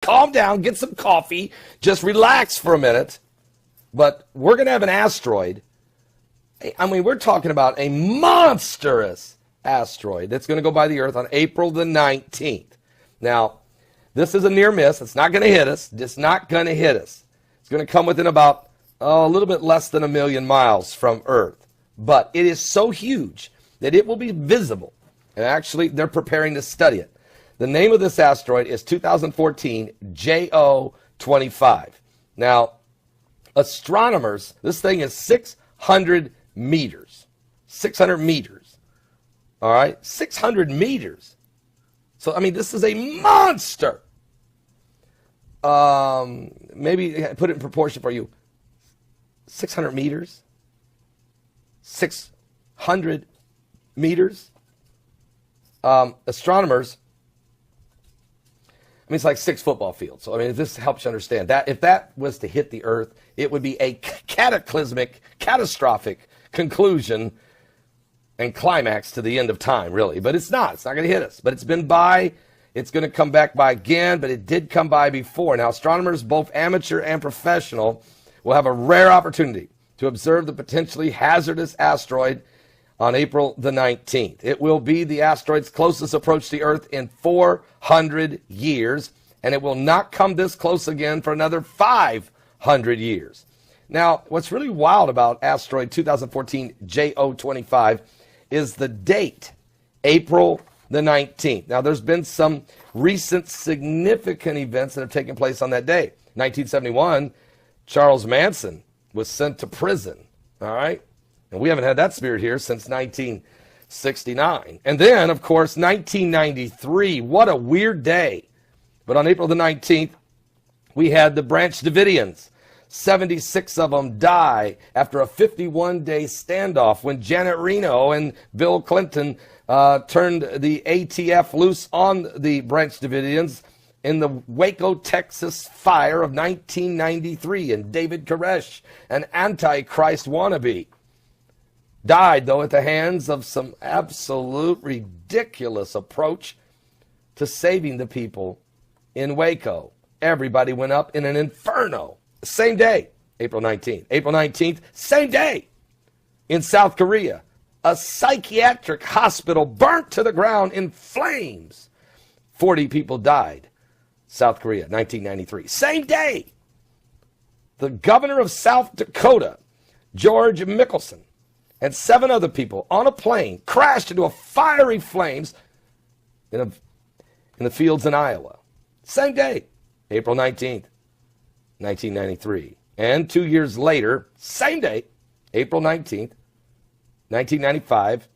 calm down, get some coffee, just relax for a minute. But we're going to have an asteroid. I mean, we're talking about a monstrous asteroid that's going to go by the Earth on April the 19th. Now, this is a near miss. It's not going to hit us. It's not going to hit us. It's going to come within about a little bit less than 1 million miles from Earth. But it is so huge that it will be visible. And actually, they're preparing to study it. The name of this asteroid is 2014 JO25. Now, astronomers, this thing is 600 meters. 600 meters. All right? 600 meters. So, I mean, this is a monster. Maybe put it in proportion for you. 600 meters. 600 meters. Astronomers, I mean, it's like 6 football fields. So, I mean, if this helps you understand that, if that was to hit the Earth, it would be a cataclysmic, catastrophic conclusion and climax to the end of time, really. But it's not. It's not going to hit us. But it's been by. It's going to come back by again, but it did come by before. Now, astronomers, both amateur and professional, will have a rare opportunity to observe the potentially hazardous asteroid on April the 19th. It will be the asteroid's closest approach to Earth in 400 years, and it will not come this close again for another 500 years. Now, what's really wild about asteroid 2014 JO25 is the date, April the 19th. Now, there's been some recent significant events that have taken place on that day. 1971, Charles Manson was sent to prison, all right? And we haven't had that spirit here since 1969. And then, of course, 1993. What a weird day. But on April the 19th, we had the Branch Davidians. 76 of them die after a 51-day standoff when Janet Reno and Bill Clinton turned the ATF loose on the Branch Davidians in the Waco, Texas fire of 1993. And David Koresh, an Antichrist wannabe, died, though, at the hands of some absolute ridiculous approach to saving the people in Waco. Everybody went up in an inferno. Same day, April 19th. April 19th, same day, in South Korea, a psychiatric hospital burnt to the ground in flames. 40 people died. South Korea, 1993. Same day, the governor of South Dakota, George Mickelson, and 7 other people on a plane crashed into a fiery flames in the fields in Iowa. Same day, April 19th, 1993. And 2 years later, same day, April 19th, 1995,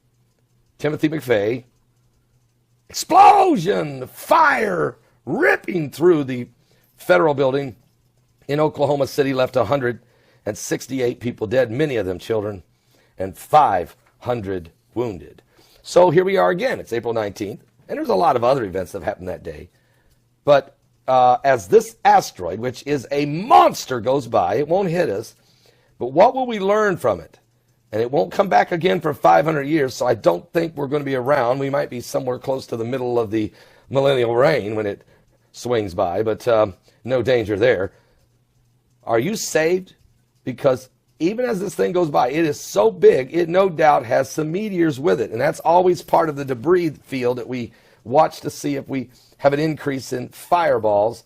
Timothy McVeigh, explosion, fire ripping through the federal building in Oklahoma City, left 168 people dead, many of them children, and 500 wounded. So here we are again. It's April 19th, and there's a lot of other events that have happened that day. But as this asteroid, which is a monster, goes by, it won't hit us, but what will we learn from it? And it won't come back again for 500 years, so I don't think we're going to be around. We might be somewhere close to the middle of the millennial reign when it swings by, but no danger there. Are you saved? Because even as this thing goes by, it is so big, it no doubt has some meteors with it. And that's always part of the debris field that we watch to see if we have an increase in fireballs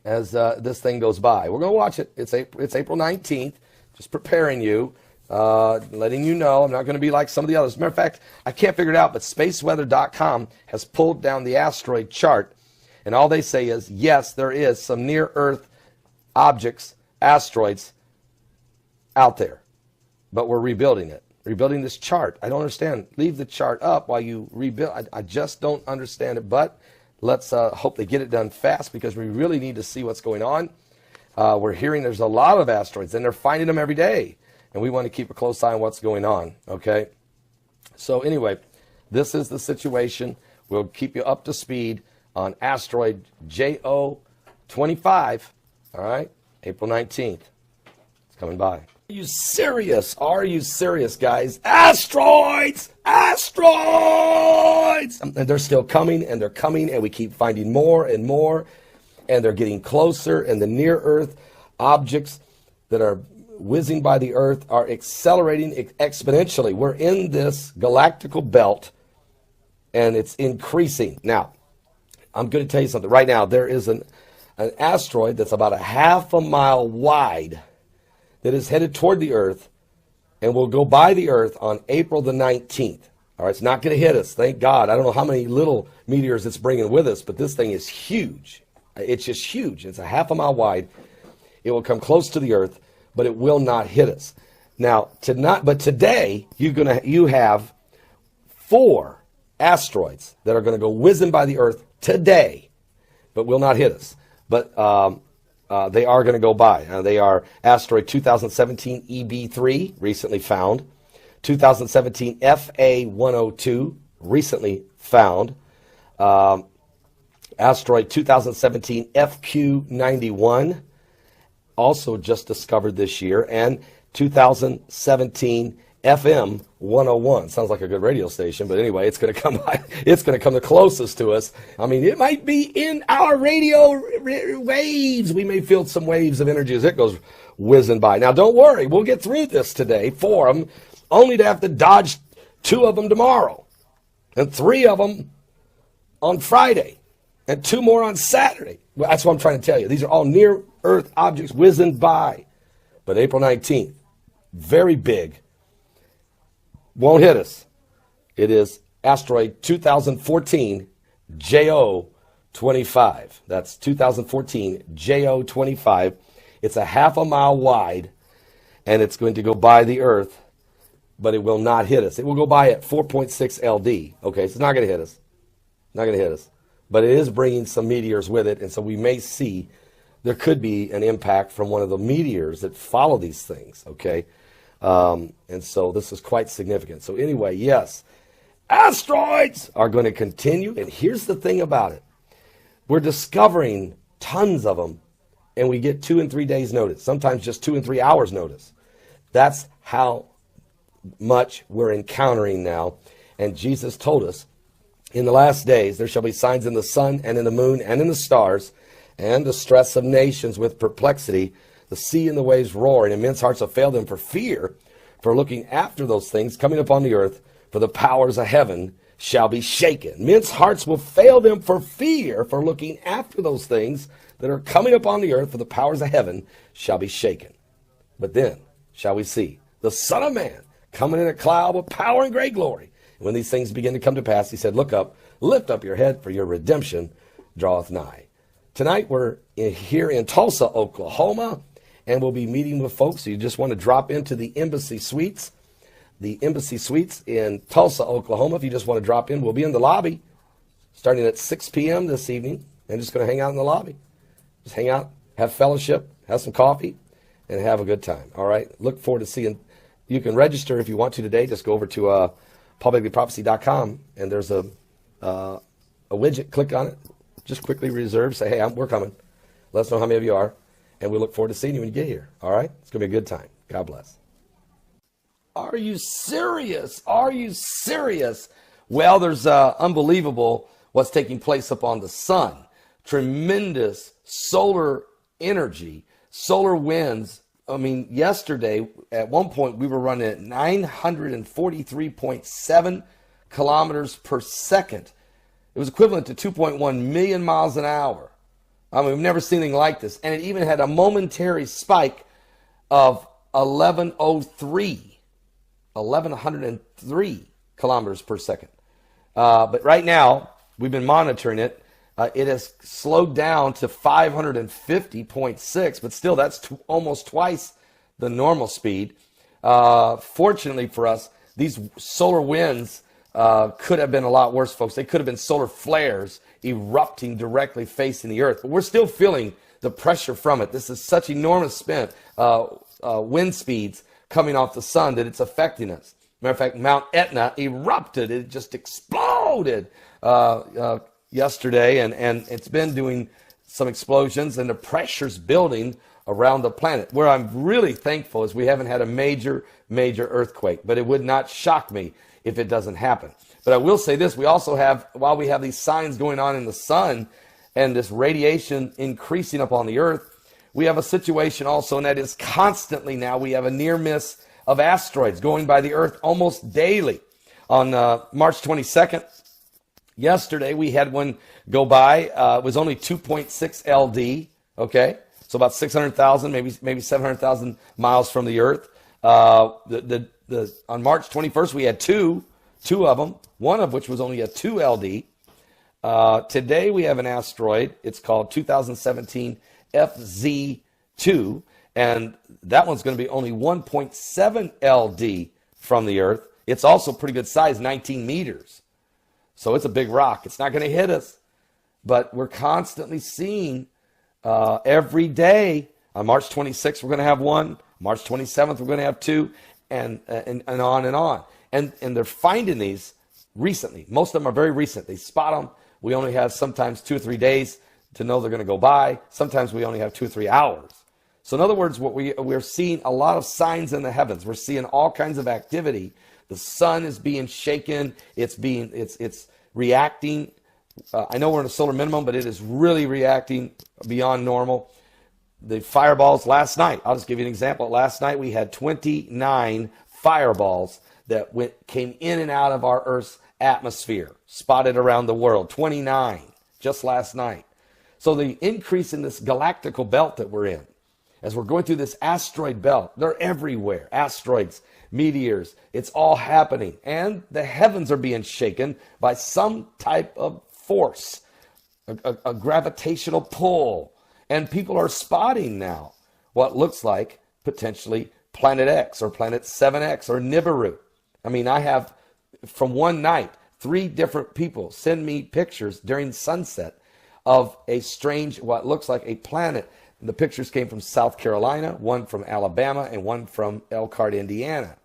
as this thing goes by. We're going to watch it. It's April 19th. Just preparing you, letting you know. I'm not going to be like some of the others. As a matter of fact, I can't figure it out, but spaceweather.com has pulled down the asteroid chart. And all they say is, yes, there is some near-Earth objects, asteroids, out there, but we're rebuilding it. Rebuilding this chart. I don't understand. Leave the chart up while you rebuild. I just don't understand it, but let's hope they get it done fast because we really need to see what's going on. We're hearing there's a lot of asteroids, and they're finding them every day, and we want to keep a close eye on what's going on, okay? So anyway, this is the situation. We'll keep you up to speed on asteroid JO25, all right, April 19th. It's coming by. Are you serious? Are you serious, guys? Asteroids! Asteroids! And they're still coming, and they're coming, and we keep finding more and more. and they're getting closer, and the near-Earth objects that are whizzing by the Earth are accelerating exponentially. We're in this galactical belt, and it's increasing. Now, I'm going to tell you something. Right now, there is an asteroid that's about a half a mile wide that is headed toward the Earth and will go by the Earth on April the 19th. All right, it's not going to hit us, thank God. I don't know how many little meteors it's bringing with us, but this thing is huge. It's just huge. It's a half a mile wide. It will come close to the Earth, but it will not hit us. Now, today, you have 4 asteroids that are going to go whizzing by the Earth today, but will not hit us. But they are going to go by. They are asteroid 2017 EB3, recently found. 2017 FA102, recently found. Asteroid 2017 FQ91, also just discovered this year. And 2017 FM 101. Sounds like a good radio station, but anyway, it's going to come by. It's going to come the closest to us. I mean, it might be in our radio waves. We may feel some waves of energy as it goes whizzing by. Now, don't worry. We'll get through this today, 4 of them, only to have to dodge 2 of them tomorrow, and 3 of them on Friday, and 2 more on Saturday. Well, that's what I'm trying to tell you. These are all near-Earth objects whizzing by. But April 19th, very big. Won't hit us. It is asteroid 2014 JO25. That's 2014 JO25. It's a half a mile wide, and it's going to go by the Earth, but it will not hit us. It will go by at 4.6 LD. Okay, so it's not going to hit us. Not going to hit us. But it is bringing some meteors with it, and so we may see there could be an impact from one of the meteors that follow these things, okay? And so this is quite significant. So anyway, yes, asteroids are going to continue. And here's the thing about it. We're discovering tons of them, and we get 2 and 3 days notice, sometimes just 2 and 3 hours notice. That's how much we're encountering now. And Jesus told us, in the last days there shall be signs in the sun and in the moon and in the stars, and the stress of nations with perplexity, the sea and the waves roaring, and men's hearts have failed them for fear, for looking after those things coming upon the earth, for the powers of heaven shall be shaken. Men's hearts will fail them for fear, for looking after those things that are coming upon the earth, for the powers of heaven shall be shaken. But then shall we see the Son of Man coming in a cloud with power and great glory. And when these things begin to come to pass, he said, look up, lift up your head, for your redemption draweth nigh. Tonight we're here in Tulsa, Oklahoma, and we'll be meeting with folks. So you just want to drop into the Embassy Suites. The Embassy Suites in Tulsa, Oklahoma. If you just want to drop in, we'll be in the lobby starting at 6 p.m. this evening. And just going to hang out in the lobby. Just hang out, have fellowship, have some coffee, and have a good time. All right? Look forward to seeing. You can register if you want to today. Just go over to publiclyprophecy.com, and there's a widget. Click on it. Just quickly reserve. Say, hey, we're coming. Let us know how many of you are. And we look forward to seeing you when you get here. All right? It's going to be a good time. God bless. Are you serious? Are you serious? Well, there's unbelievable what's taking place up on the sun. Tremendous solar energy, solar winds. I mean, yesterday, at one point, we were running at 943.7 kilometers per second. It was equivalent to 2.1 million miles an hour. I mean, we've never seen anything like this. And it even had a momentary spike of 1103 kilometers per second. But right now, we've been monitoring it. It has slowed down to 550.6, but still, that's almost twice the normal speed. Fortunately for us, these solar winds could have been a lot worse, folks. They could have been solar flares erupting directly facing the earth. But we're still feeling the pressure from it. This is such enormous wind speeds coming off the sun that it's affecting us. Matter of fact, Mount Etna erupted. It just exploded yesterday, and it's been doing some explosions, and the pressure's building around the planet. Where I'm really thankful is we haven't had a major earthquake, but it would not shock me if it doesn't happen. But I will say this, we also have, while we have these signs going on in the sun, and this radiation increasing upon the earth, we have a situation also, and that is constantly now we have a near miss of asteroids going by the earth almost daily. On March 22nd, yesterday, we had one go by. It was only 2.6 LD, okay? So about 600,000, maybe 700,000 miles from the earth. On March 21st, we had two of them, one of which was only a 2 LD. Today, we have an asteroid. It's called 2017 FZ2, and that one's going to be only 1.7 LD from the earth. It's also pretty good size, 19 meters. So it's a big rock. It's not going to hit us, but we're constantly seeing every day. On March 26th, we're going to have one. March 27th, we're going to have two, and on and on. And they're finding these recently. Most of them are very recent. They spot them. We only have sometimes 2 or 3 days to know they're going to go by. Sometimes we only have 2 or 3 hours. So in other words, what we're seeing a lot of signs in the heavens. We're seeing all kinds of activity. The sun is being shaken. It's reacting. I know we're in a solar minimum, but it is really reacting beyond normal. The fireballs last night, I'll just give you an example. Last night we had 29 fireballs that came in and out of our Earth's atmosphere, spotted around the world. 29 just last night. So the increase in this galactical belt that we're in, as we're going through this asteroid belt, they're everywhere. Asteroids, meteors, it's all happening. And the heavens are being shaken by some type of force, a gravitational pull. And people are spotting now what looks like potentially Planet X or Planet 7X or Nibiru. I mean, I have, from one night, 3 different people send me pictures during sunset of a strange, what looks like a planet. And the pictures came from South Carolina, one from Alabama, and one from Elkhart, Indiana.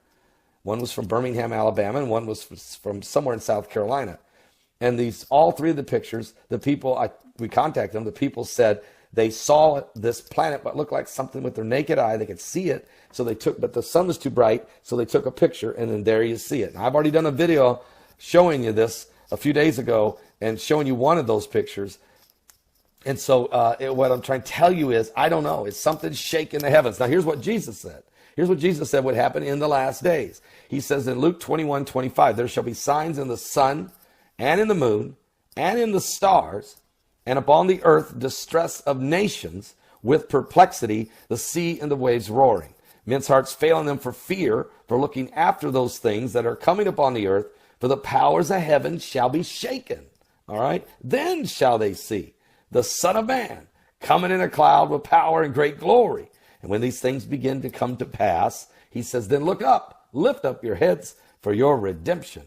One was from Birmingham, Alabama, and one was from somewhere in South Carolina. And all 3 of the pictures, the people, we contacted them, the people said they saw this planet, but looked like something with their naked eye. They could see it, but the sun was too bright, so they took a picture, and then there you see it. And I've already done a video showing you this a few days ago and showing you one of those pictures. And so what I'm trying to tell you is, I don't know, it's something shaking the heavens. Now, here's what Jesus said. Here's what Jesus said would happen in the last days. He says in Luke 21:25, there shall be signs in the sun and in the moon and in the stars, and upon the earth distress of nations with perplexity, the sea and the waves roaring. Men's hearts failing them for fear, for looking after those things that are coming upon the earth, for the powers of heaven shall be shaken. All right? Then shall they see the Son of Man coming in a cloud with power and great glory. And when these things begin to come to pass, he says, then look up, lift up your heads, for your redemption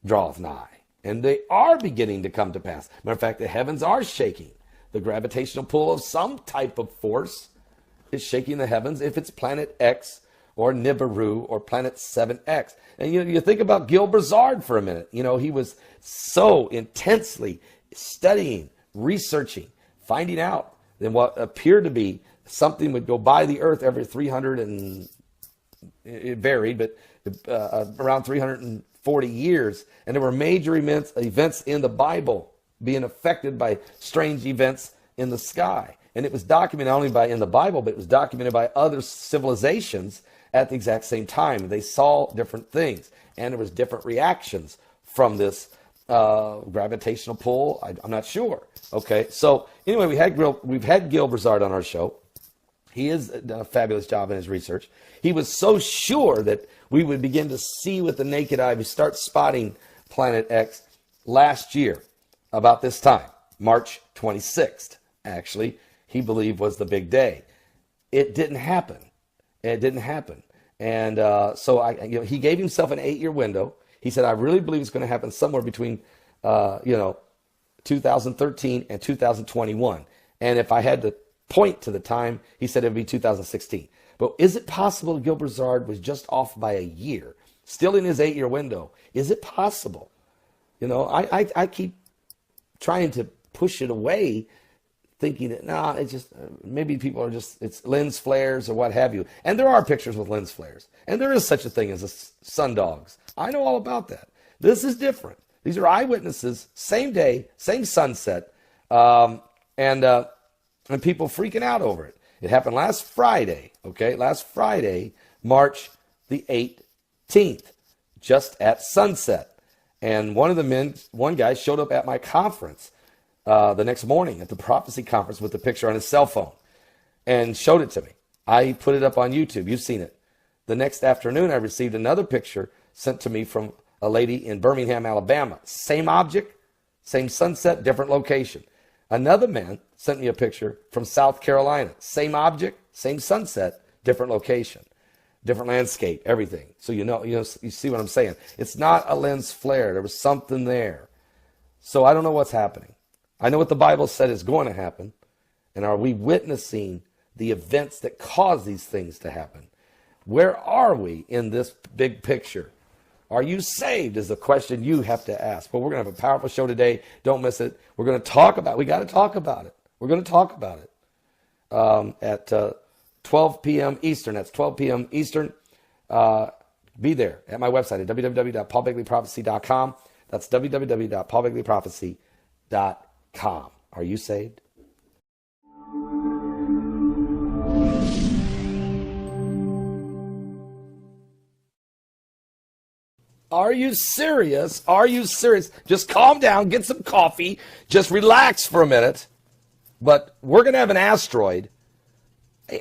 draweth nigh. And they are beginning to come to pass. Matter of fact, the heavens are shaking. The gravitational pull of some type of force is shaking the heavens, if it's Planet X or Nibiru or Planet 7X. And you think about Gil Brazard for a minute. He was so intensely studying, researching, finding out that what appeared to be something would go by the earth every 300 and it varied, but around 340 years. And there were major events in the Bible being affected by strange events in the sky. And it was documented not only in the Bible, but it was documented by other civilizations at the exact same time. They saw different things, and there was different reactions from this gravitational pull. I'm not sure. Okay, so anyway, we've had Gil Brazard on our show. He has done a fabulous job in his research. He was so sure that we would begin to see with the naked eye, we start spotting Planet X last year, about this time, March 26th, actually, he believed was the big day. It didn't happen. And so he gave himself an 8-year window. He said, I really believe it's going to happen somewhere between, 2013 and 2021. And if I had to point to the time, he said it would be 2016. But is it possible Gil Brazard was just off by a year, still in his 8-year window? Is it possible? I keep trying to push it away, thinking that, it's just, maybe people are just, it's lens flares or what have you. And there are pictures with lens flares. And there is such a thing as sundogs. I know all about that. This is different. These are eyewitnesses, same day, same sunset. and people freaking out over it. It happened last Friday, okay? Last Friday, March the 18th, just at sunset. And one guy showed up at my conference the next morning at the prophecy conference with the picture on his cell phone and showed it to me. I put it up on YouTube. You've seen it. The next afternoon, I received another picture sent to me from a lady in Birmingham, Alabama. Same object, same sunset, different location. Another man sent me a picture from South Carolina. Same object, same sunset, different location, different landscape, everything. So you see what I'm saying. It's not a lens flare. There was something there. So I don't know what's happening. I know what the Bible said is going to happen. And are we witnessing the events that cause these things to happen? Where are we in this big picture? Are you saved is the question you have to ask. But we're going to have a powerful show today. Don't miss it. We're going to talk about it. We got to talk about it. We're going to talk about it at 12 p.m. Eastern. That's 12 p.m. Eastern. Be there at my website at www.paulbegleyprophecy.com. That's www.paulbegleyprophecy.com. Are you saved? Are you serious? Are you serious? Just calm down, get some coffee, just relax for a minute. But we're going to have an asteroid.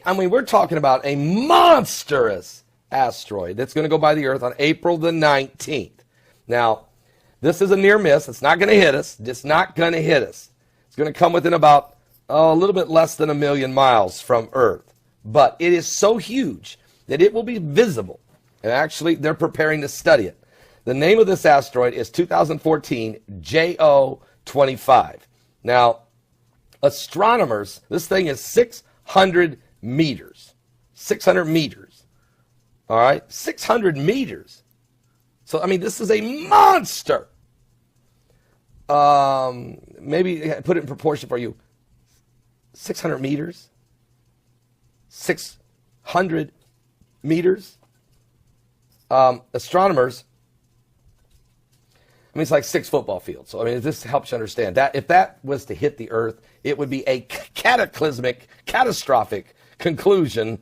I mean, we're talking about a monstrous asteroid that's going to go by the Earth on April the 19th. Now, this is a near miss. It's not going to hit us. It's not going to hit us. It's going to come within about a little bit less than 1 million miles from Earth. But it is so huge that it will be visible. And actually, they're preparing to study it. The name of this asteroid is 2014 JO25. Now, astronomers, this thing is 600 meters. 600 meters. All right? 600 meters. So, I mean, this is a monster. Maybe put it in proportion for you. 600 meters. 600 meters. Astronomers, I mean, it's like 6 football fields. So, I mean, this helps you understand that if that was to hit the Earth, it would be a catastrophic conclusion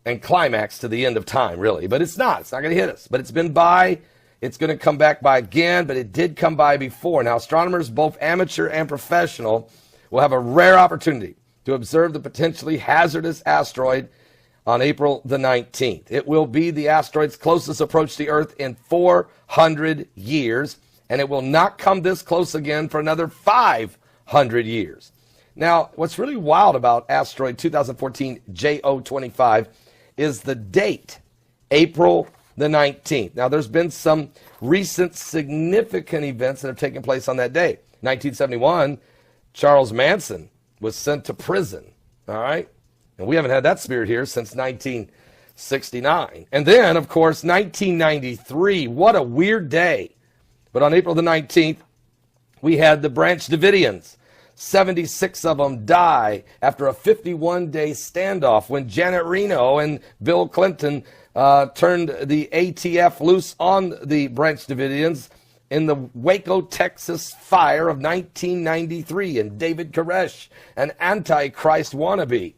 and climax to the end of time, really. But it's not. It's not going to hit us. But it's been by. It's going to come back by again, but it did come by before. Now, astronomers, both amateur and professional, will have a rare opportunity to observe the potentially hazardous asteroid on April the 19th. It will be the asteroid's closest approach to Earth in 400 years, and it will not come this close again for another 500 years. Now, what's really wild about asteroid 2014 JO25 is the date, April the 19th. Now, there's been some recent significant events that have taken place on that day. 1971, Charles Manson was sent to prison, all right? And we haven't had that spirit here since 1969. And then, of course, 1993. What a weird day. But on April the 19th, we had the Branch Davidians. 76 of them die after a 51-day standoff when Janet Reno and Bill Clinton turned the ATF loose on the Branch Davidians in the Waco, Texas fire of 1993. And David Koresh, an Antichrist wannabe.